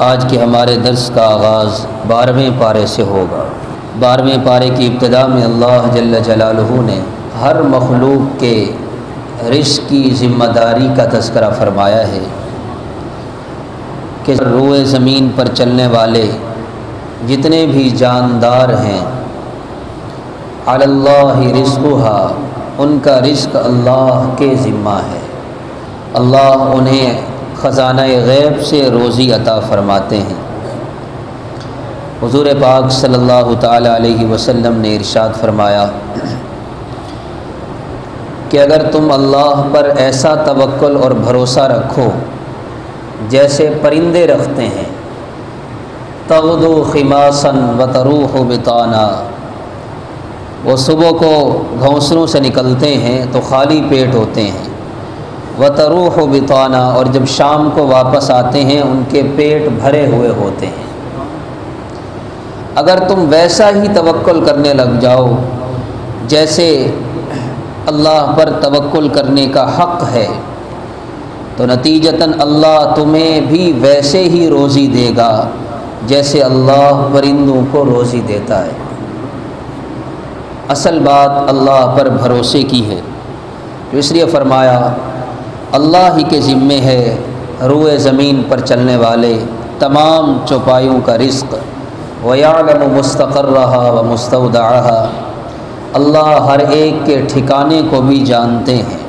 آج کے ہمارے درس کا آغاز 12ویں پارے سے ہوگا۔ 12ویں پارے کی ابتدا میں اللہ جل جلالہ نے ہر مخلوق کے رزق کی ذمہ داری کا تذکرہ فرمایا ہے کہ روئے زمین پر چلنے والے جتنے بھی جاندار ہیں، علی اللہ رزقھا، ان کا رزق اللہ کے ذمہ ہے۔ اللہ انہیں خزانہ غیب سے روزی عطا فرماتے ہیں۔ حضور پاک صلی اللہ تعالی علیہ وسلم نے ارشاد فرمایا کہ اگر تم اللہ پر ایسا توکل اور بھروسہ رکھو جیسے پرندے رکھتے ہیں، تغدو خماسا وتروح بطانا، وہ صبح کو گھونسلوں سے نکلتے ہیں تو خالی پیٹ ہوتے ہیں، وتروح بطانا، اور جب شام کو واپس آتے ہیں ان کے پیٹ بھرے ہوئے ہوتے ہیں۔ اگر تم ویسا ہی توکل کرنے لگ جاؤ جیسے اللہ پر توکل کرنے کا حق ہے تو نتیجتاً اللہ تمہیں بھی ویسے ہی روزی دے گا جیسے اللہ پرندوں کو روزی دیتا ہے۔ اصل بات اللہ پر بھروسے کی ہے، تو اس لیے فرمایا اللہ ہی کے ذمے ہے روئے زمین پر چلنے والے تمام چوپایوں کا رزق، وَيَعْلَمُ مُسْتَقَرَّهَا وَمُسْتَوْدَعَهَا، اللہ ہر ایک کے ٹھکانے کو بھی جانتے ہیں۔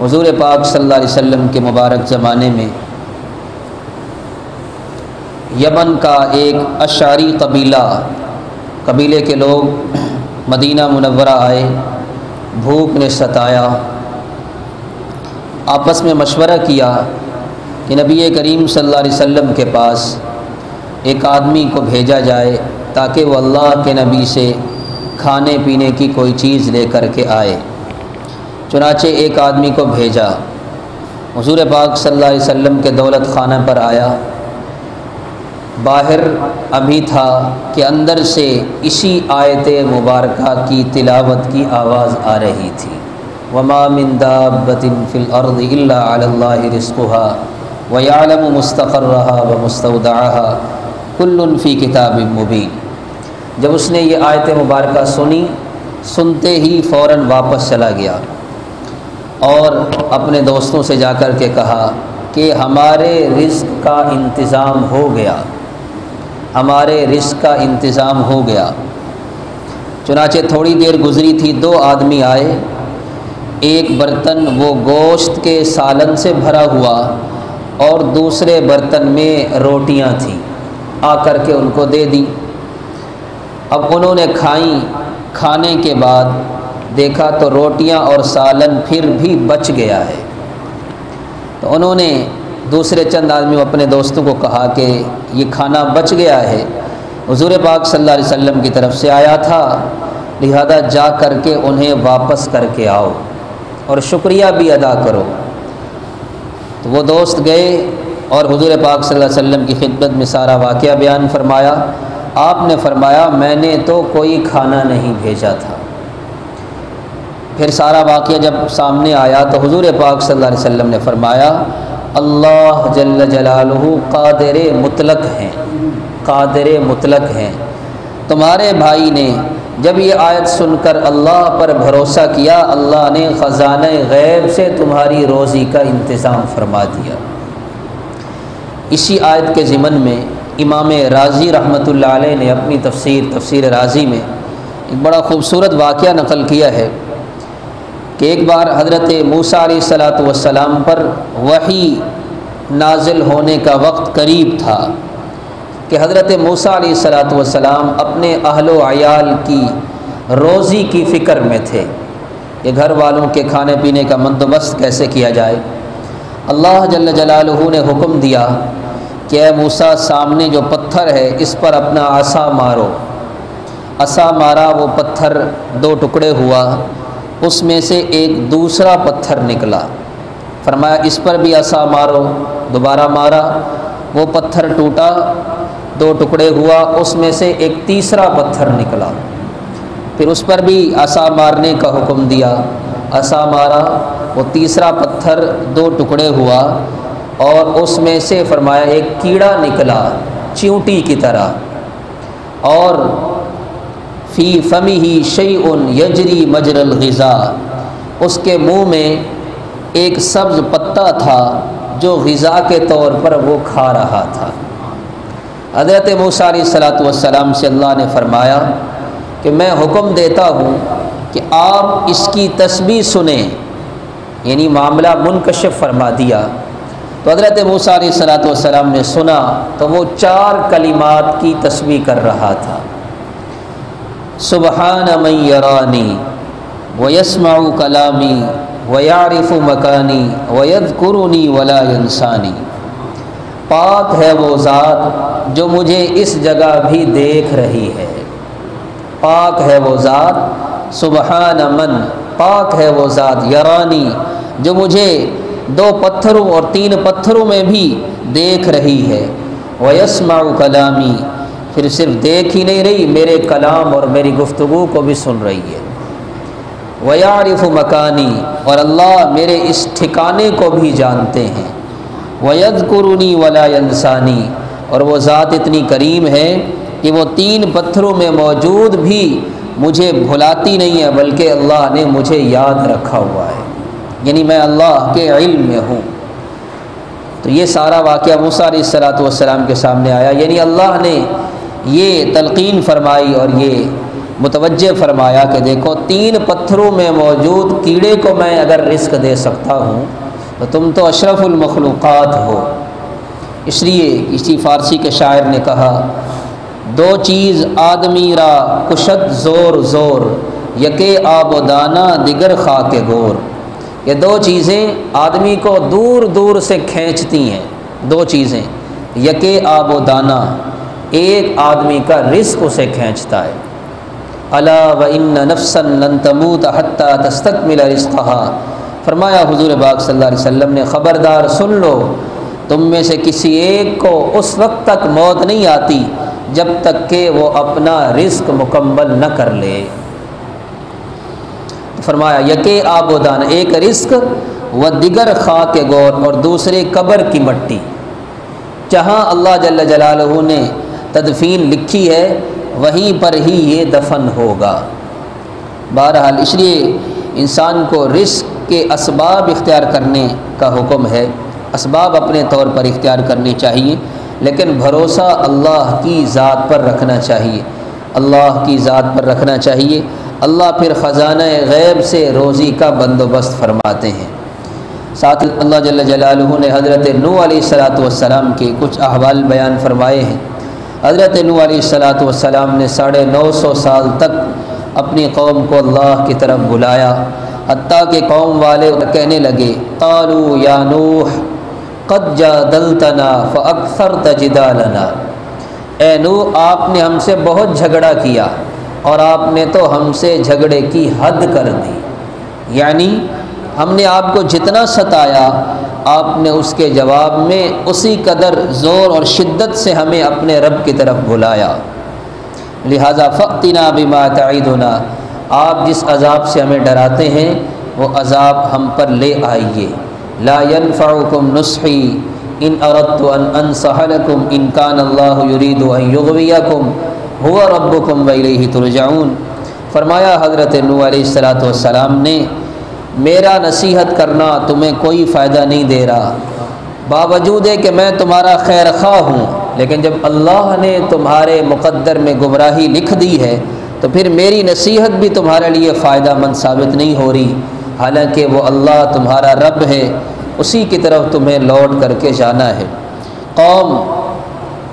حضور پاک صلی اللہ علیہ وسلم کے مبارک زمانے میں یمن کا ایک اشعری قبیلے کے لوگ مدینہ منورہ آئے، بھوک نے ستایا، آپس میں مشورہ کیا کہ نبی کریم صلی اللہ علیہ وسلم کے پاس ایک آدمی کو بھیجا جائے تاکہ وہ اللہ کے نبی سے کھانے پینے کی کوئی چیز لے کر کے آئے۔ چنانچہ ایک آدمی کو بھیجا، حضور پاک صلی اللہ علیہ وسلم کے دولت خانہ پر آیا، باہر ابھی تھا کہ اندر سے اسی آیت مبارکہ کی تلاوت کی آواز آ رہی تھی، وَمَا مِن دَابَّةٍ فِي الْأَرْضِ إِلَّا عَلَى اللَّهِ رِزْقُهَا وَيَعْلَمُ مُسْتَقَرَّهَا وَمُسْتَوْدَعَهَا كُلٌّ فِي كِتَابٍ مُبِينٍ۔ جب اس نے یہ آیت مبارکہ سنتے ہی فوراً واپس چلا گیا اور اپنے دوستوں سے جا کر کے کہا کہ ہمارے رزق کا انتظام ہو گیا، ہمارے رزق کا انتظام ہو گیا۔ چنانچہ تھوڑی دیر گزری تھی، دو آدمی آئے، ایک برتن وہ گوشت کے سالن سے بھرا ہوا اور دوسرے برتن میں روٹیاں تھیں، آ کر کے ان کو دے دی۔ اب انہوں نے کھائیں، کھانے کے بعد دیکھا تو روٹیاں اور سالن پھر بھی بچ گیا ہے، تو انہوں نے دوسرے چند آدمیوں اپنے دوستوں کو کہا کہ یہ کھانا بچ گیا ہے، حضور پاک صلی اللہ علیہ وسلم کی طرف سے آیا تھا، لہذا جا کر کے انہیں واپس کر کے آؤ اور شکریہ بھی ادا کرو۔ تو وہ دوست گئے اور حضور پاک صلی اللہ علیہ وسلم کی خدمت میں سارا واقعہ بیان فرمایا۔ آپ نے فرمایا میں نے تو کوئی کھانا نہیں بھیجا تھا۔ پھر سارا واقعہ جب سامنے آیا تو حضور پاک صلی اللہ علیہ وسلم نے فرمایا اللہ جل جلالہ قادر مطلق ہیں، قادر مطلق ہیں۔ تمہارے بھائی نے جب یہ آیت سن کر اللہ پر بھروسہ کیا، اللہ نے خزانہ غیب سے تمہاری روزی کا انتظام فرما دیا۔ اسی آیت کے ضمن میں امام رازی رحمۃ اللہ علیہ نے اپنی تفسیر رازی میں ایک بڑا خوبصورت واقعہ نقل کیا ہے کہ ایک بار حضرت موسیٰ علیہ السلام پر وحی نازل ہونے کا وقت قریب تھا کہ حضرت موسیٰ علیہ السلام اپنے اہل و عیال کی روزی کی فکر میں تھے کہ گھر والوں کے کھانے پینے کا بندوبست کیسے کیا جائے۔ اللہ جل جلالہ نے حکم دیا کہ اے موسیٰ، سامنے جو پتھر ہے اس پر اپنا عصا مارو۔ عصا مارا، وہ پتھر دو ٹکڑے ہوا، اس میں سے ایک دوسرا پتھر نکلا۔ فرمایا اس پر بھی عصا مارو، دوبارہ مارا، وہ پتھر ٹوٹا، دو ٹکڑے ہوا، اس میں سے ایک تیسرا پتھر نکلا۔ پھر اس پر بھی عصا مارنے کا حکم دیا، عصا مارا، وہ تیسرا پتھر دو ٹکڑے ہوا اور اس میں سے فرمایا ایک کیڑا نکلا چیونٹی کی طرح، اور فی فمہ شیء یجری مجری الغذاء، اس کے منہ میں ایک سبز پتا تھا جو غذا کے طور پر وہ کھا رہا تھا۔ حضرت موسیٰ علیہ السلام سے اللہ نے فرمایا کہ میں حکم دیتا ہوں کہ آپ اس کی تسبیح سنیں، یعنی معاملہ منکشف فرما دیا۔ تو حضرت موسیٰ علیہ السلام نے سنا تو وہ 4 کلمات کی تسبیح کر رہا تھا، سبحان من یرانی ویسمع کلامی ویعرف مکانی ویذکرنی ولا ینسانی، پاک ہے وہ ذات جو مجھے اس جگہ بھی دیکھ رہی ہے، پاک ہے وہ ذات، سبحان من، پاک ہے وہ ذات، یرانی، جو مجھے 2 پتھروں اور 3 پتھروں میں بھی دیکھ رہی ہے، ویسمع کلامی، پھر صرف دیکھ ہی نہیں رہی، میرے کلام اور میری گفتگو کو بھی سن رہی ہے، ویعرف مکانی، اور اللہ میرے اس ٹھکانے کو بھی جانتے ہیں، ویذکرنی ولا ینسانی، اور وہ ذات اتنی کریم ہے کہ وہ 3 پتھروں میں موجود بھی مجھے بھلاتی نہیں ہے، بلکہ اللہ نے مجھے یاد رکھا ہوا ہے، یعنی میں اللہ کے علم میں ہوں۔ تو یہ سارا واقعہ موسیٰ علیہ السلام کے سامنے آیا، یعنی اللہ نے یہ تلقین فرمائی اور یہ متوجہ فرمایا کہ دیکھو 3 پتھروں میں موجود کیڑے کو میں اگر رزق دے سکتا ہوں تو تم تو اشرف المخلوقات ہو۔ اس لیے کسی فارسی کے شاعر نے کہا، 2 چیز آدمی را کشد زور زور، یکے آب و دانہ دیگر خاک گور، یہ 2 چیزیں آدمی کو دور دور سے کھینچتی ہیں، 2 چیزیں، یکے آب و دانہ، ایک آدمی کا رزق اسے کھینچتا ہے، الا وان نفسا لن تموت حتی تستکمل رزقها، فرمایا حضور پاک صلی اللہ علیہ وسلم نے، خبردار سن لو، تم میں سے کسی ایک کو اس وقت تک موت نہیں آتی جب تک کہ وہ اپنا رزق مکمل نہ کر لے۔ فرمایا یکے آب و دان، ایک رزق، و دیگر خاک گور، اور دوسرے قبر کی مٹی، جہاں اللہ جل جلالہ نے تدفین لکھی ہے وہیں پر ہی یہ دفن ہوگا۔ بہرحال اس لیے انسان کو رزق کے اسباب اختیار کرنے کا حکم ہے، اسباب اپنے طور پر اختیار کرنی چاہیے، لیکن بھروسہ اللہ کی ذات پر رکھنا چاہیے، اللہ کی ذات پر رکھنا چاہیے۔ اللہ پھر خزانہ غیب سے روزی کا بندوبست فرماتے ہیں۔ ساتھ اللہ جل جلالہ نے حضرت نوح علیہ السلام کے کچھ احوال بیان فرمائے ہیں۔ حضرت نوح علیہ السلام نے 950 سال تک اپنی قوم کو اللہ کی طرف بلایا، حتیٰ کہ قوم والے کہنے لگے، قالوا یا نوح قد جادلتنا فاکثرت جدالنا، اے نوح آپ نے ہم سے بہت جھگڑا کیا اور آپ نے تو ہم سے جھگڑے کی حد کر دی، یعنی ہم نے آپ کو جتنا ستایا آپ نے اس کے جواب میں اسی قدر زور اور شدت سے ہمیں اپنے رب کی طرف بلایا، لہذا فأتنا بما تعیدنا، آپ جس عذاب سے ہمیں ڈراتے ہیں وہ عذاب ہم پر لے آئیے، لا ينفعکم نصحی ان اردت ان انصح لکم ان کان اللہ یرید ان یغویکم هو ربکم والیہ ترجعون۔ فرمایا حضرت نوح علیہ السلام نے، میرا نصیحت کرنا تمہیں کوئی فائدہ نہیں دے رہا، باوجود ہے کہ میں تمہارا خیر خواہ ہوں، لیکن جب اللہ نے تمہارے مقدر میں گمراہی لکھ دی ہے تو پھر میری نصیحت بھی تمہارے لیے فائدہ مند ثابت نہیں ہو رہی، حالانکہ وہ اللہ تمہارا رب ہے، اسی کی طرف تمہیں لوٹ کر کے جانا ہے۔ قوم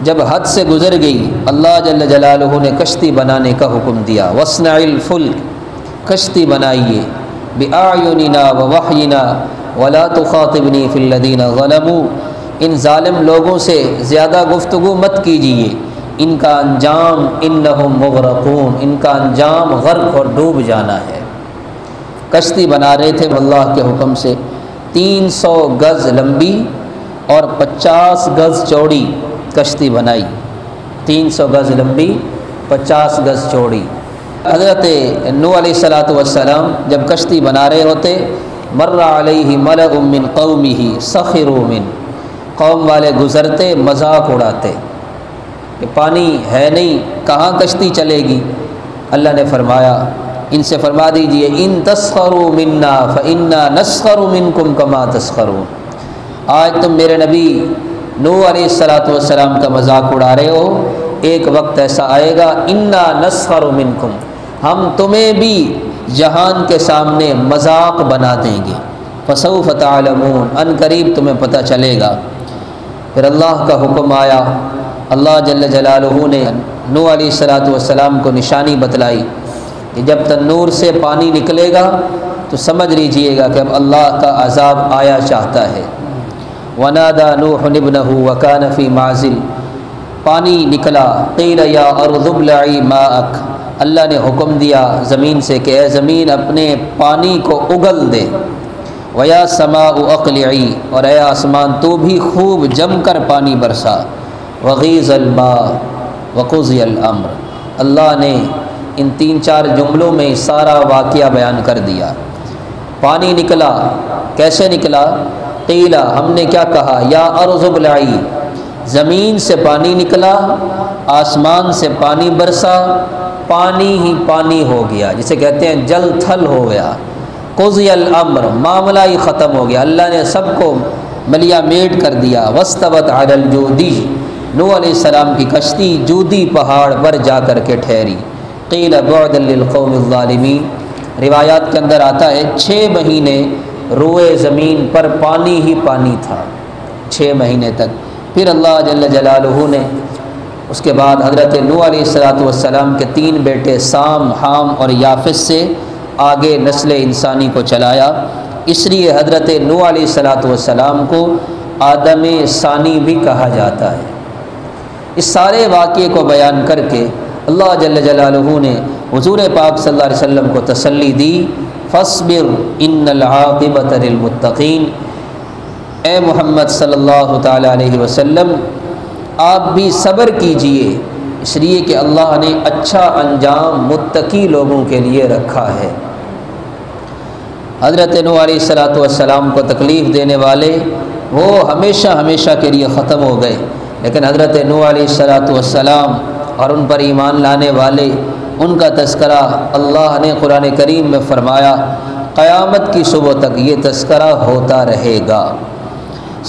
جب حد سے گزر گئی، اللہ جل جلالہ نے کشتی بنانے کا حکم دیا، وَاصْنَعِ الْفُلْكَ، کشتی بنائیے، بِأَعْيُنِنَا وَوَحْيِنَا وَلَا تُخَاطِبْنِي فِي الَّذِينَ ظَلَمُوا، ان ظالم لوگوں سے زیادہ گفتگو مت کیجیے، ان کا انجام انہم مغرقون، ان کا انجام غرق اور ڈوب جانا ہے۔ کشتی بنا رہے تھے اللہ کے حکم سے، 300 گز لمبی اور 50 گز چوڑی کشتی بنائی، 300 گز لمبی 50 گز چوڑی۔ حضرت نوح علیہ السلام جب کشتی بنا رہے ہوتے، مر علیہ ملأ من قومہ سخروا منہ، قوم والے گزرتے مذاق اڑاتے کہ پانی ہے نہیں، کہاں کشتی چلے گی؟ اللہ نے فرمایا ان سے فرما دیجئے ان تسخروا منا فإنا نسخر منکم کما تسخرون۔ آج تم میرے نبی نوح علیہ السلام کا مذاق اڑا رہے ہو، ایک وقت ایسا آئے گا انا نسخر منکم، ہم تمہیں بھی جہان کے سامنے مذاق بنا دیں گے۔ فسوف تعلمون، ان قریب تمہیں پتہ چلے گا۔ پھر اللہ کا حکم آیا، اللہ جل جلالہ نے نوح علیہ السلام کو نشانی بتلائی کہ جب تنور سے پانی نکلے گا تو سمجھ لیجئے گا کہ اب اللہ کا عذاب آیا چاہتا ہے۔ وَنَادَى نُوحٌ ابْنَهُ وَكَانَ فِي مَعْزِلٍ، پانی نکلا، قِيلَ يَا أَرْضُ ابْلَعِي مَاءَكَ، اللہ نے حکم دیا زمین سے کہ اے زمین اپنے پانی کو اگل دے۔ وَيَا سَمَاءُ أَقْلِعِي، اور اے آسمان تو بھی خوب جم کر پانی برسا۔ وَغِيضَ الْمَاءُ وَقُضِيَ الْأَمْرُ، اللہ نے ان 3-4 جملوں میں سارا واقعہ بیان کر دیا۔ پانی نکلا، کیسے نکلا؟ قیلا، ہم نے کیا کہا، یا ارض ابلعی، زمین سے پانی نکلا، آسمان سے پانی برسا، پانی ہی پانی ہو گیا، جسے کہتے ہیں جل تھل ہو گیا۔ قضی الامر، معاملہ ہی ختم ہو گیا، اللہ نے سب کو ملیا میٹ کر دیا۔ واستوت علی الجودی، نوح علیہ السلام کی کشتی جودی پہاڑ پر جا کر کے ٹھہری۔ قیل بعدا للقوم الظالمین، روایات کے اندر آتا ہے 6 مہینے روئے زمین پر پانی ہی پانی تھا، 6 مہینے تک۔ پھر اللہ جل جلالہ نے اس کے بعد حضرت نوح علیہ السلام کے 3 بیٹے سام، حام اور یافس سے آگے نسل انسانی کو چلایا۔ اس لیے حضرت نوح علیہ السلام کو آدم ثانی بھی کہا جاتا ہے۔ اس سارے واقعے کو بیان کر کے اللہ جل جلالہ نے حضور پاک صلی اللہ علیہ وسلم کو تسلی دی، فاصبر ان العاقبۃ للمتقین، اے محمد صلی اللہ تعالی علیہ وسلم آپ بھی صبر کیجئے، اس لیے کہ اللہ نے اچھا انجام متقی لوگوں کے لیے رکھا ہے۔ حضرت نوح علیہ السلام کو تکلیف دینے والے وہ ہمیشہ ہمیشہ کے لیے ختم ہو گئے، لیکن حضرت نوح علیہ السلام اور ان پر ایمان لانے والے، ان کا تذکرہ اللہ نے قرآن کریم میں فرمایا قیامت کی صبح تک یہ تذکرہ ہوتا رہے گا۔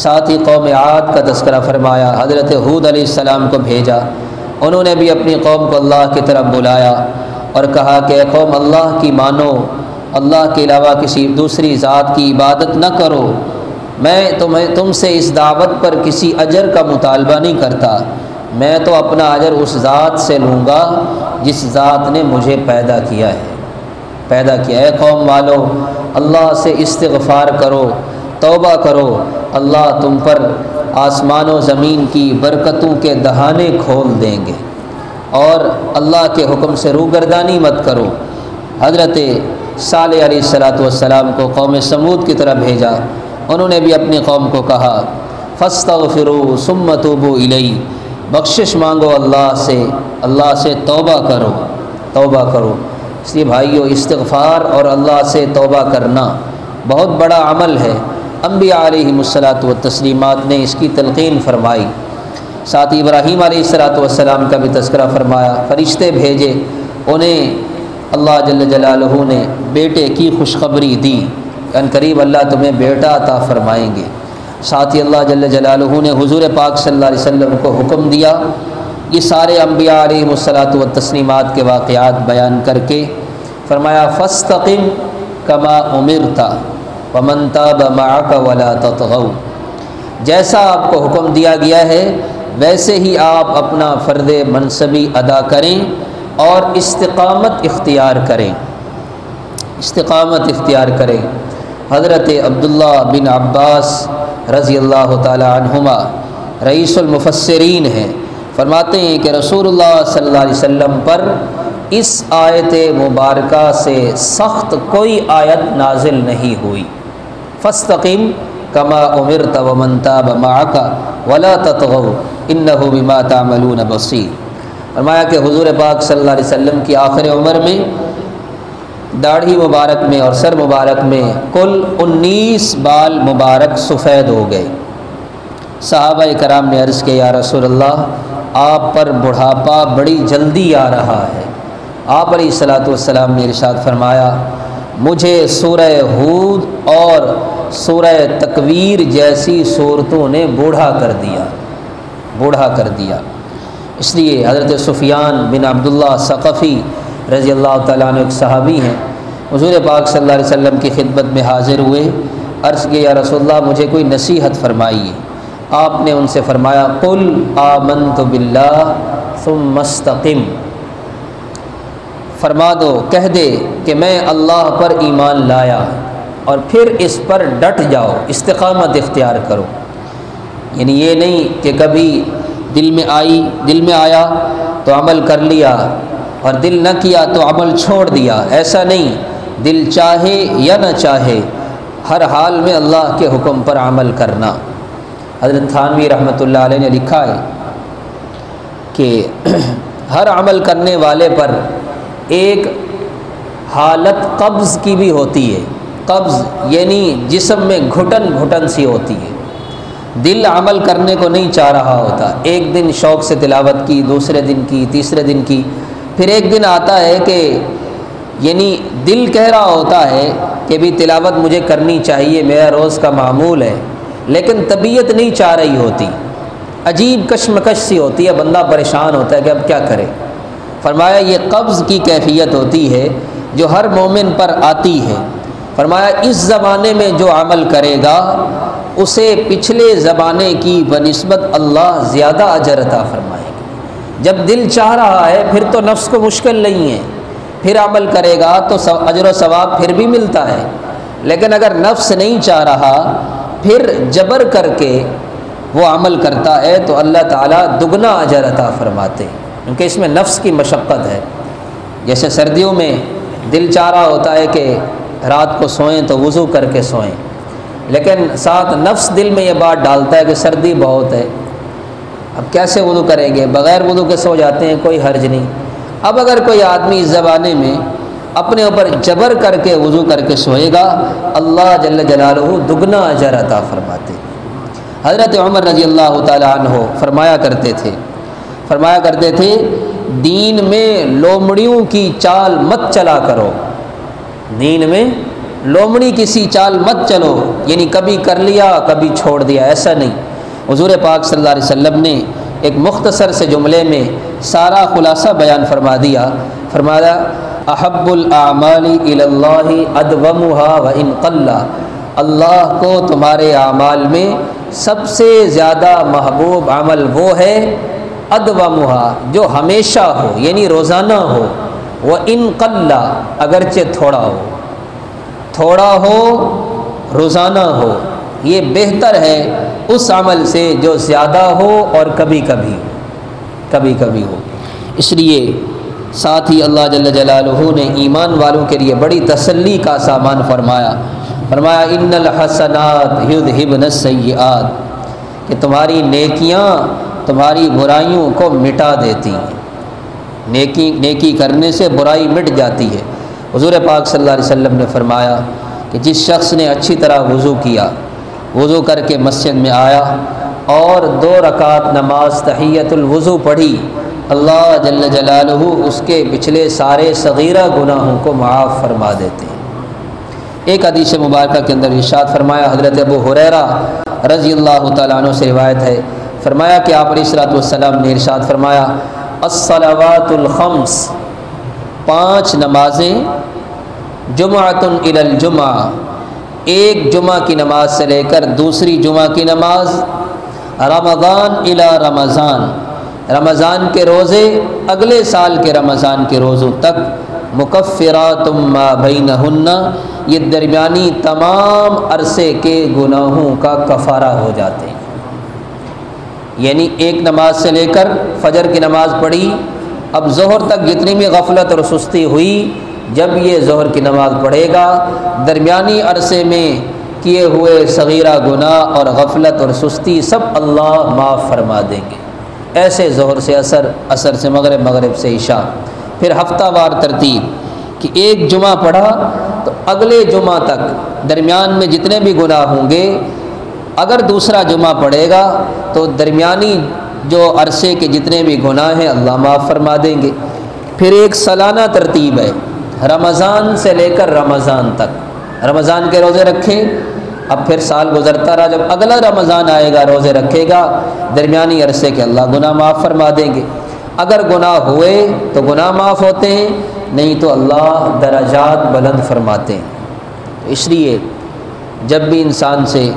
ساتھ ہی قوم عاد کا تذکرہ فرمایا، حضرت ہود علیہ السلام کو بھیجا، انہوں نے بھی اپنی قوم کو اللہ کی طرف بلایا اور کہا کہ اے قوم اللہ کی مانو، اللہ کے علاوہ کسی دوسری ذات کی عبادت نہ کرو، میں تم سے اس دعوت پر کسی اجر کا مطالبہ نہیں کرتا، میں تو اپنا اجر اس ذات سے لوں گا جس ذات نے مجھے پیدا کیا ہے۔ اے قوم والو، اللہ سے استغفار کرو، توبہ کرو، اللہ تم پر آسمان و زمین کی برکتوں کے دہانے کھول دیں گے، اور اللہ کے حکم سے روگردانی مت کرو۔ حضرت صالح علیہ السلام کو قوم سمود کی طرف بھیجا، انہوں نے بھی اپنی قوم کو کہا فاستغفروا ثم توبوا الیہ، بخشش مانگو اللہ سے توبہ کرو۔ اس لیے بھائیو، استغفار اور اللہ سے توبہ کرنا بہت بڑا عمل ہے۔ انبیاء علیہم الصلاۃ والتسلیمات نے اس کی تلقین فرمائی۔ ساتھ ہی ابراہیم علیہ السلام کا بھی تذکرہ فرمایا، فرشتے بھیجے، انہیں اللہ جل جلالہ نے بیٹے کی خوشخبری دی کہ ان قریب اللہ تمہیں بیٹا عطا فرمائیں گے۔ ساتھ ہی اللہ جل جلالہ نے حضور پاک صلی اللہ علیہ وسلم کو حکم دیا، یہ سارے انبیاء علیہم الصلاۃ والتسلیمات کے واقعات بیان کر کے فرمایا فاستقم کما امرت ومن تاب معک ولا تطغوا، جیسا آپ کو حکم دیا گیا ہے ویسے ہی آپ اپنا فرض منصبی ادا کریں اور استقامت اختیار کریں۔ حضرت عبداللہ بن عباس رضی اللہ تعالی عنہما رئیس المفسرین ہیں، فرماتے ہیں کہ رسول اللہ صلی اللہ علیہ وسلم پر اس آیت مبارکہ سے سخت کوئی آیت نازل نہیں ہوئی، فاستقم کما امرت ومن تاب معک ولا تطغوا انہ بما تعملون بصیر۔ فرمایا کہ حضور پاک صلی اللہ علیہ وسلم کی آخر عمر میں داڑھی مبارک میں اور سر مبارک میں کل 19 بال مبارک سفید ہو گئے، صحابہ کرام نے عرض کیا یا رسول اللہ آپ پر بڑھاپا بڑی جلدی آ رہا ہے۔ آپ علیہ الصلاۃ والسلام نے ارشاد فرمایا مجھے سورہ ہود اور سورہ تکویر جیسی صورتوں نے بوڑھا کر دیا۔ اس لیے حضرت سفیان بن عبداللہ ثقفی رضی اللہ تعالیٰ عنہ ایک صحابی ہیں، حضور پاک صلی اللہ علیہ وسلم کی خدمت میں حاضر ہوئے، عرض کیا یا رسول اللہ مجھے کوئی نصیحت فرمائیے۔ آپ نے ان سے فرمایا قل آمنت باللہ ثم استقم، فرما دو کہہ دے کہ میں اللہ پر ایمان لایا اور پھر اس پر ڈٹ جاؤ، استقامت اختیار کرو۔ یعنی یہ نہیں کہ کبھی دل میں آیا تو عمل کر لیا اور دل نہ کیا تو عمل چھوڑ دیا، ایسا نہیں، دل چاہے یا نہ چاہے ہر حال میں اللہ کے حکم پر عمل کرنا۔ حضرت تھانوی رحمۃ اللہ علیہ نے لکھا ہے کہ ہر عمل کرنے والے پر ایک حالت قبض کی بھی ہوتی ہے۔ قبض یعنی جسم میں گھٹن سی ہوتی ہے، دل عمل کرنے کو نہیں چاہ رہا ہوتا، ایک دن شوق سے تلاوت کی، دوسرے دن کی، تیسرے دن کی، پھر ایک دن آتا ہے کہ یعنی دل کہہ رہا ہوتا ہے کہ بھی تلاوت مجھے کرنی چاہیے، میرا روز کا معمول ہے، لیکن طبیعت نہیں چاہ رہی ہوتی، عجیب کشمکش سی ہوتی ہے، بندہ پریشان ہوتا ہے کہ اب کیا کرے۔ فرمایا یہ قبض کی کیفیت ہوتی ہے جو ہر مومن پر آتی ہے۔ فرمایا اس زمانے میں جو عمل کرے گا اسے پچھلے زمانے کی بنسبت اللہ زیادہ اجر عطا فرمائے گا۔ جب دل چاہ رہا ہے پھر تو نفس کو مشکل نہیں ہے، پھر عمل کرے گا تو اجر و ثواب پھر بھی ملتا ہے، لیکن اگر نفس نہیں چاہ رہا پھر جبر کر کے وہ عمل کرتا ہے تو اللہ تعالیٰ دگنا اجر عطا فرماتے ہیں، کیونکہ اس میں نفس کی مشقت ہے۔ جیسے سردیوں میں دل چاہ رہا ہوتا ہے کہ رات کو سوئیں تو وضو کر کے سوئیں، لیکن ساتھ نفس دل میں یہ بات ڈالتا ہے کہ سردی بہت ہے، اب کیسے وضو کریں گے، بغیر وضو کے سو جاتے ہیں، کوئی حرج نہیں۔ اب اگر کوئی آدمی اس زمانے میں اپنے اوپر جبر کر کے وضو کر کے سوئے گا، اللہ جل جلالہ دگنا اجر عطا فرماتے۔ حضرت عمر رضی اللہ تعالیٰ عنہ فرمایا کرتے تھے دین میں لومڑیوں کی چال مت چلا کرو، دین میں لومڑی کسی چال مت چلو، یعنی کبھی کر لیا کبھی چھوڑ دیا، ایسا نہیں۔ حضور پاک صلی اللہ علیہ وسلم نے ایک مختصر سے جملے میں سارا خلاصہ بیان فرما دیا۔ فرمایا احب الاعمال الی اللہ ادومها وان قل، اللہ کو تمہارے اعمال میں سب سے زیادہ محبوب عمل وہ ہے ادومها جو ہمیشہ ہو، یعنی روزانہ ہو، وان قل اگرچہ تھوڑا ہو روزانہ ہو، یہ بہتر ہے اس عمل سے جو زیادہ ہو اور کبھی کبھی ہو۔ اس لیے ساتھ ہی اللہ جل جلالہ نے ایمان والوں کے لیے بڑی تسلی کا سامان فرمایا ان الحسنات یذھبن السیئات، کہ تمہاری نیکیاں تمہاری برائیوں کو مٹا دیتی ہیں، نیکی کرنے سے برائی مٹ جاتی ہے۔ حضور پاک صلی اللہ علیہ وسلم نے فرمایا کہ جس شخص نے اچھی طرح وضو کیا، وضو کر کے مسجد میں آیا اور 2 رکعت نماز تحیۃ الوضو پڑھی، اللہ جل جلالہ اس کے پچھلے سارے صغیرہ گناہوں کو معاف فرما دیتے ہیں۔ ایک حدیث مبارکہ کے اندر ارشاد فرمایا، حضرت ابو ہریرہ رضی اللہ تعالیٰ عنہ سے روایت ہے، فرمایا کہ آپ علیہ الصلوۃ والسلام نے ارشاد فرمایا الصلوات الخمس، 5 نمازیں، جمعۃ الی الجمعہ، ایک جمعہ کی نماز سے لے کر دوسری جمعہ کی نماز، رمضان الی رمضان، رمضان کے روزے اگلے سال کے رمضان کے روزوں تک، مکفرات ما بینہن، یہ درمیانی تمام عرصے کے گناہوں کا کفارہ ہو جاتے ہیں۔ یعنی ایک نماز سے لے کر فجر کی نماز پڑھی، اب ظہر تک جتنی بھی غفلت اور سستی ہوئی، جب یہ ظہر کی نماز پڑھے گا درمیانی عرصے میں کیے ہوئے صغیرہ گناہ اور غفلت اور سستی سب اللہ معاف فرما دیں گے۔ ایسے ظہر سے عصر، عصر سے مغرب، مغرب سے عشاء، پھر ہفتہ وار ترتیب کہ ایک جمعہ پڑھا تو اگلے جمعہ تک درمیان میں جتنے بھی گناہ ہوں گے اگر دوسرا جمعہ پڑے گا تو درمیانی جو عرصے کے جتنے بھی گناہ ہیں اللہ معاف فرما دیں گے۔ پھر ایک سالانہ ترتیب ہے، رمضان سے لے کر رمضان تک، رمضان کے روزے رکھے، اب پھر سال گزرتا رہا، جب اگلا رمضان آئے گا روزے رکھے گا، درمیانی عرصے کے اللہ گناہ معاف فرما دیں گے۔ اگر گناہ ہوئے تو گناہ معاف ہوتے ہیں، نہیں تو اللہ درجات بلند فرماتے ہیں۔ اس لیے جب بھی انسان سے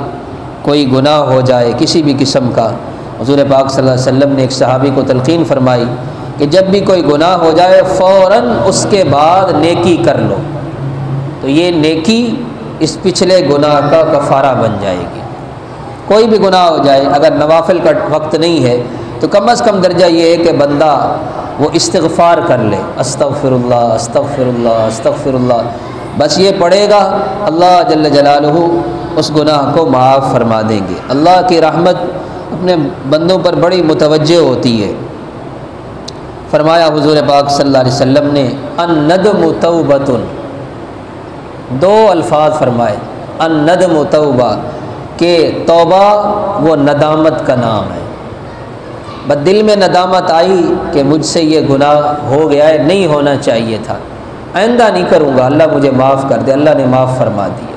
کوئی گناہ ہو جائے کسی بھی قسم کا، حضور پاک صلی اللہ علیہ وسلم نے ایک صحابی کو تلقین فرمائی کہ جب بھی کوئی گناہ ہو جائے فوراً اس کے بعد نیکی کر لو، تو یہ نیکی اس پچھلے گناہ کا کفارہ بن جائے گی۔ کوئی بھی گناہ ہو جائے، اگر نوافل کا وقت نہیں ہے تو کم از کم درجہ یہ ہے کہ بندہ وہ استغفار کر لے، استغفر اللہ استغفر اللہ استغفر اللہ، بس یہ پڑھے گا، اللہ جل جلالہ اس گناہ کو معاف فرما دیں گے۔ اللہ کی رحمت اپنے بندوں پر بڑی متوجہ ہوتی ہے۔ فرمایا حضور پاک صلی اللہ علیہ وسلم نے الندم توبۃ، دو الفاظ فرمائے، الندم توبہ، کہ توبہ وہ ندامت کا نام ہے۔ بس دل میں ندامت آئی کہ مجھ سے یہ گناہ ہو گیا ہے، نہیں ہونا چاہیے تھا، آئندہ نہیں کروں گا، اللہ مجھے معاف کر دے، اللہ نے معاف فرما دیا۔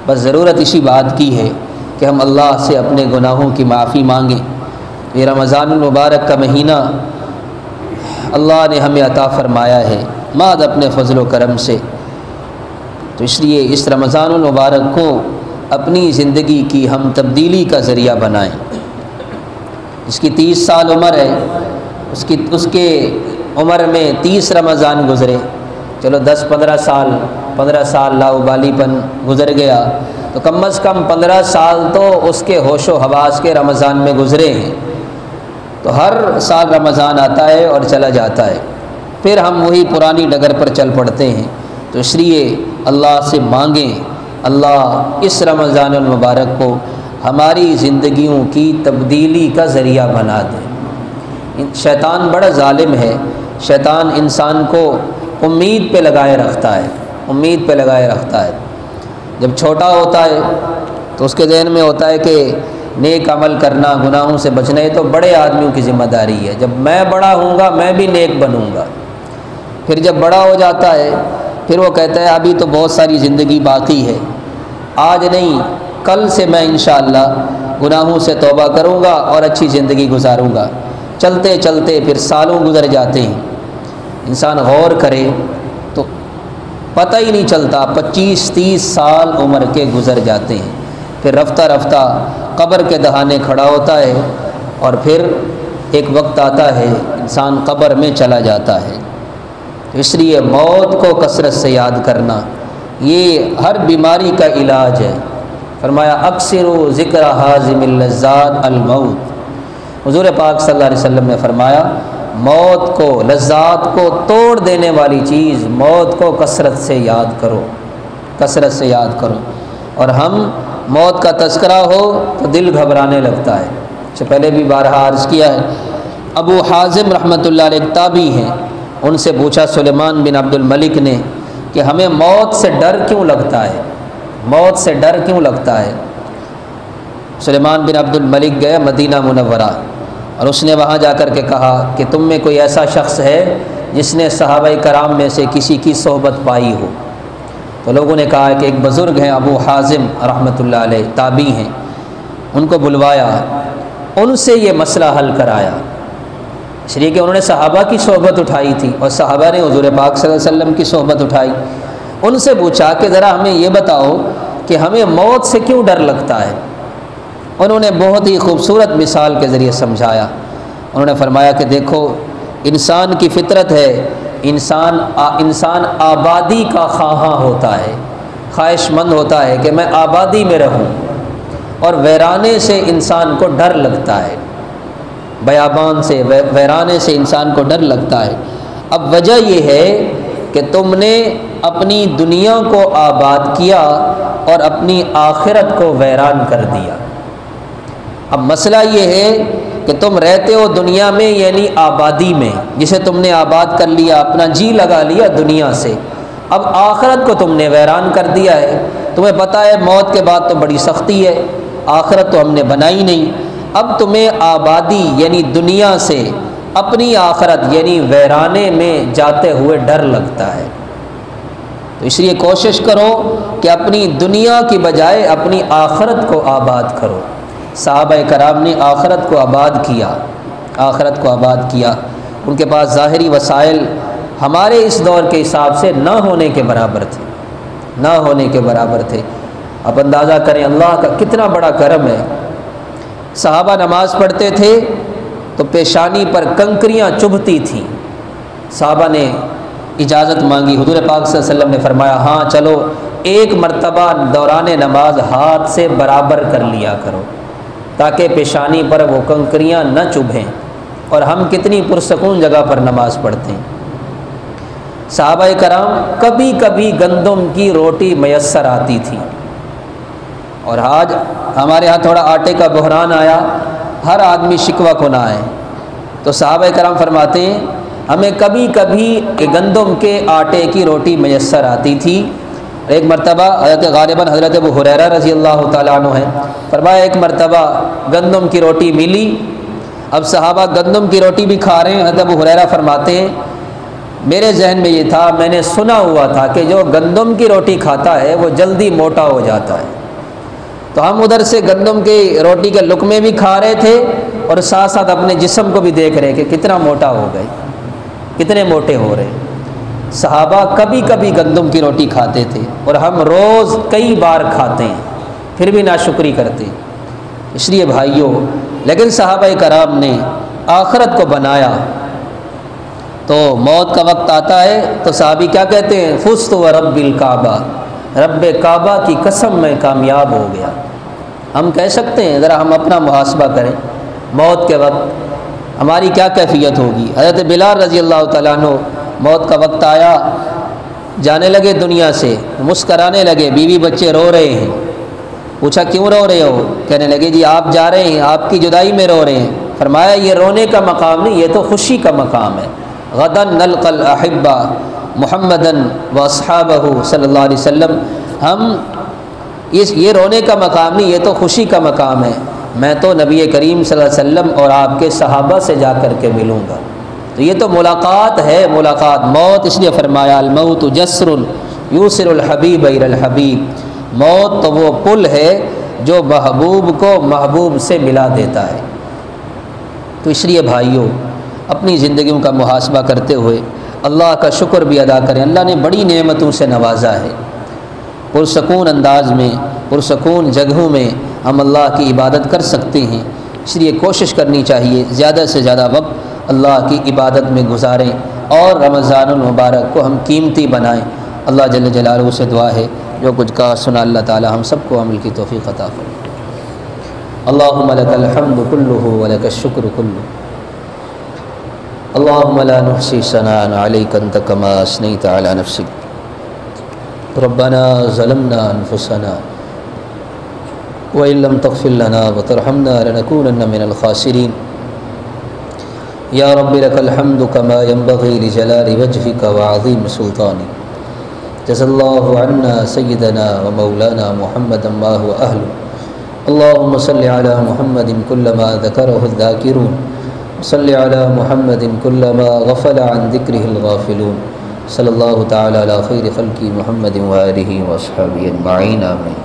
بس ضرورت اسی بات کی ہے کہ ہم اللہ سے اپنے گناہوں کی معافی مانگیں۔ یہ رمضان المبارک کا مہینہ اللہ نے ہمیں عطا فرمایا ہے ماد اپنے فضل و کرم سے، تو اس لیے اس رمضان المبارک کو اپنی زندگی کی ہم تبدیلی کا ذریعہ بنائیں۔ جس کی 30 سال عمر ہے، اس کے عمر میں 30 رمضان گزرے، چلو 15 سال لاابالی پن گزر گیا، تو کم از کم 15 سال تو اس کے ہوش و حواس کے رمضان میں گزرے ہیں۔ تو ہر سال رمضان آتا ہے اور چلا جاتا ہے، پھر ہم وہی پرانی ڈگر پر چل پڑتے ہیں۔ تو اس لیے اللہ سے مانگیں اللہ اس رمضان المبارک کو ہماری زندگیوں کی تبدیلی کا ذریعہ بنا دے۔ شیطان بڑا ظالم ہے، شیطان انسان کو امید پہ لگائے رکھتا ہے، امید پہ لگائے رکھتا ہے۔ جب چھوٹا ہوتا ہے تو اس کے ذہن میں ہوتا ہے کہ نیک عمل کرنا، گناہوں سے بچنا، یہ تو بڑے آدمیوں کی ذمہ داری ہے، جب میں بڑا ہوں گا میں بھی نیک بنوں گا۔ پھر جب بڑا ہو جاتا ہے پھر وہ کہتا ہے ابھی تو بہت ساری زندگی باقی ہے، آج نہیں کل سے میں انشاءاللہ گناہوں سے توبہ کروں گا اور اچھی زندگی گزاروں گا۔ چلتے چلتے پھر سالوں گزر جاتے ہیں، انسان غور کرے تو پتہ ہی نہیں چلتا، 25-30 سال عمر کے گزر جاتے ہیں، پھر رفتہ رفتہ قبر کے دہانے کھڑا ہوتا ہے، اور پھر ایک وقت آتا ہے انسان قبر میں چلا جاتا ہے۔ اس لیے موت کو کثرت سے یاد کرنا یہ ہر بیماری کا علاج ہے۔ فرمایا اکثروا ذکر حازم اللذات الموت، حضور پاک صلی اللہ علیہ وسلم نے فرمایا موت کو، لذات کو توڑ دینے والی چیز موت کو کثرت سے یاد کرو، کثرت سے یاد کرو۔ اور ہم موت کا تذکرہ ہو تو دل گھبرانے لگتا ہے۔ اس سے پہلے بھی بارہا عرض کیا ہے، ابو حازم رحمۃ اللہ علیہ ایک تابعی ہیں، ان سے پوچھا سلیمان بن عبد الملک نے کہ ہمیں موت سے ڈر کیوں لگتا ہے، موت سے ڈر کیوں لگتا ہے؟ سلیمان بن عبد الملک گئے مدینہ منورہ، اور اس نے وہاں جا کر کے کہا کہ تم میں کوئی ایسا شخص ہے جس نے صحابہ کرام میں سے کسی کی صحبت پائی ہو؟ تو لوگوں نے کہا کہ ایک بزرگ ہیں ابو حازم رحمۃ اللہ علیہ، تابعی ہیں، ان کو بلوایا، ان سے یہ مسئلہ حل کرایا، اس لیے کہ انہوں نے صحابہ کی صحبت اٹھائی تھی اور صحابہ نے حضور پاک صلی اللہ علیہ وسلم کی صحبت اٹھائی۔ ان سے پوچھا کہ ذرا ہمیں یہ بتاؤ کہ ہمیں موت سے کیوں ڈر لگتا ہے؟ انہوں نے بہت ہی خوبصورت مثال کے ذریعے سمجھایا۔ انہوں نے فرمایا کہ دیکھو انسان کی فطرت ہے، انسان آبادی کا خواہاں ہوتا ہے، خواہش مند ہوتا ہے کہ میں آبادی میں رہوں، اور ویرانے سے انسان کو ڈر لگتا ہے، بیابان سے، ویرانے سے انسان کو ڈر لگتا ہے۔ اب وجہ یہ ہے کہ تم نے اپنی دنیا کو آباد کیا اور اپنی آخرت کو ویران کر دیا۔ اب مسئلہ یہ ہے کہ تم رہتے ہو دنیا میں، یعنی آبادی میں، جسے تم نے آباد کر لیا، اپنا جی لگا لیا دنیا سے، اب آخرت کو تم نے ویران کر دیا ہے۔ تمہیں پتہ ہے موت کے بعد تو بڑی سختی ہے، آخرت تو ہم نے بنائی نہیں، اب تمہیں آبادی یعنی دنیا سے اپنی آخرت یعنی ویرانے میں جاتے ہوئے ڈر لگتا ہے، تو اس لیے کوشش کرو کہ اپنی دنیا کی بجائے اپنی آخرت کو آباد کرو۔ صحابہ کرام نے آخرت کو آباد کیا، آخرت کو آباد کیا۔ ان کے پاس ظاہری وسائل ہمارے اس دور کے حساب سے نہ ہونے کے برابر تھے، نہ ہونے کے برابر تھے۔ اب اندازہ کریں اللہ کا کتنا بڑا کرم ہے۔ صحابہ نماز پڑھتے تھے تو پیشانی پر کنکریاں چبھتی تھیں، صحابہ نے اجازت مانگی، حضور پاک صلی اللہ علیہ وسلم نے فرمایا ہاں چلو ایک مرتبہ دوران نماز ہاتھ سے برابر کر لیا کرو تاکہ پیشانی پر وہ کنکریاں نہ چبھیں۔ اور ہم کتنی پرسکون جگہ پر نماز پڑھتے ہیں۔ صحابہ کرام کبھی کبھی گندم کی روٹی میسر آتی تھی، اور آج ہمارے ہاں تھوڑا آٹے کا بحران آیا، ہر آدمی شکوہ کنا ہے، تو صحابہ کرام فرماتے ہیں ہمیں کبھی کبھی گندم کے آٹے کی روٹی میسر آتی تھی۔ ایک مرتبہ حضرت غالباً حضرت ابو ہریرہ رضی اللہ تعالیٰ عنہ ہیں، فرمایا ایک مرتبہ گندم کی روٹی ملی، اب صحابہ گندم کی روٹی بھی کھا رہے ہیں۔ حضرت ابو ہریرہ فرماتے ہیں میرے ذہن میں یہ تھا، میں نے سنا ہوا تھا کہ جو گندم کی روٹی کھاتا ہے وہ جلدی موٹا ہو جاتا ہے، تو ہم ادھر سے گندم کی روٹی کے لقمے بھی کھا رہے تھے اور ساتھ ساتھ اپنے جسم کو بھی دیکھ رہے کہ کتنا موٹا ہو گئے، کتنے موٹے ہو رہے۔ صحابہ کبھی کبھی گندم کی روٹی کھاتے تھے اور ہم روز کئی بار کھاتے ہیں پھر بھی ناشکری کرتے ہیں۔ اس لیے بھائیوں، لیکن صحابہ کرام نے آخرت کو بنایا، تو موت کا وقت آتا ہے تو صحابی کیا کہتے ہیں؟ فزت ورب الکعبہ، رب کعبہ کی قسم میں کامیاب ہو گیا۔ ہم کہہ سکتے ہیں؟ ذرا ہم اپنا محاسبہ کریں، موت کے وقت ہماری کیا کیفیت ہوگی؟ حضرت بلال رضی اللہ تعالیٰ عنہ موت کا وقت آیا، جانے لگے دنیا سے، مسکرانے لگے، بیوی بچے رو رہے ہیں، پوچھا کیوں رو رہے ہو؟ کہنے لگے جی آپ جا رہے ہیں، آپ کی جدائی میں رو رہے ہیں۔ فرمایا یہ رونے کا مقام نہیں، یہ تو خوشی کا مقام ہے۔ غدا نلقى الاحبہ محمدًا واصحابہ صلی اللہ علیہ وسلم، ہم یہ رونے کا مقام نہیں، یہ تو خوشی کا مقام ہے، میں تو نبی کریم صلی اللہ علیہ وسلم اور آپ کے صحابہ سے جا کر کے ملوں گا۔ تو یہ تو ملاقات ہے، ملاقات، موت، اس لیے فرمایا الموت جسر یوصل الحبیب الی الحبیب، موت تو وہ پل ہے جو محبوب کو محبوب سے ملا دیتا ہے۔ تو اس لیے بھائیوں، اپنی زندگیوں کا محاسبہ کرتے ہوئے اللہ کا شکر بھی ادا کریں۔ اللہ نے بڑی نعمتوں سے نوازا ہے، پرسکون انداز میں، پرسکون جگہوں میں ہم اللہ کی عبادت کر سکتے ہیں۔ اس لیے کوشش کرنی چاہیے زیادہ سے زیادہ وقت اللہ کی عبادت میں گزاریں اور رمضان المبارک کو ہم قیمتی بنائیں۔ اللہ جل جلالہ سے دعا ہے جو کچھ کہا سنا اللہ تعالی ہم سب کو عمل کی توفیق عطا فرمائے۔ اللہم لک الحمد کلہ ولک الشکر کلہ، اللہم لا نحصی ثناء علیک انت کما اثنیت علی نفسک، ربنا ظلمنا انفسنا وإن لم تغفر لنا وترحمنا لنكونن من الخاسرين، یا رب لک الحمد کما ينبغی لجلال وجهک وعظیم سلطانک، جزا اللہ عنا سیدنا ومولانا محمدا ما هو اہلہ، اللہم صل علی محمد كلما ذکرہ الذاکرون، صل علی محمد كلما غفل عن ذکرہ الغافلون، صلی اللہ تعالی علی خیر خلق محمد وآلہ واصحابہ اجمعین، آمین۔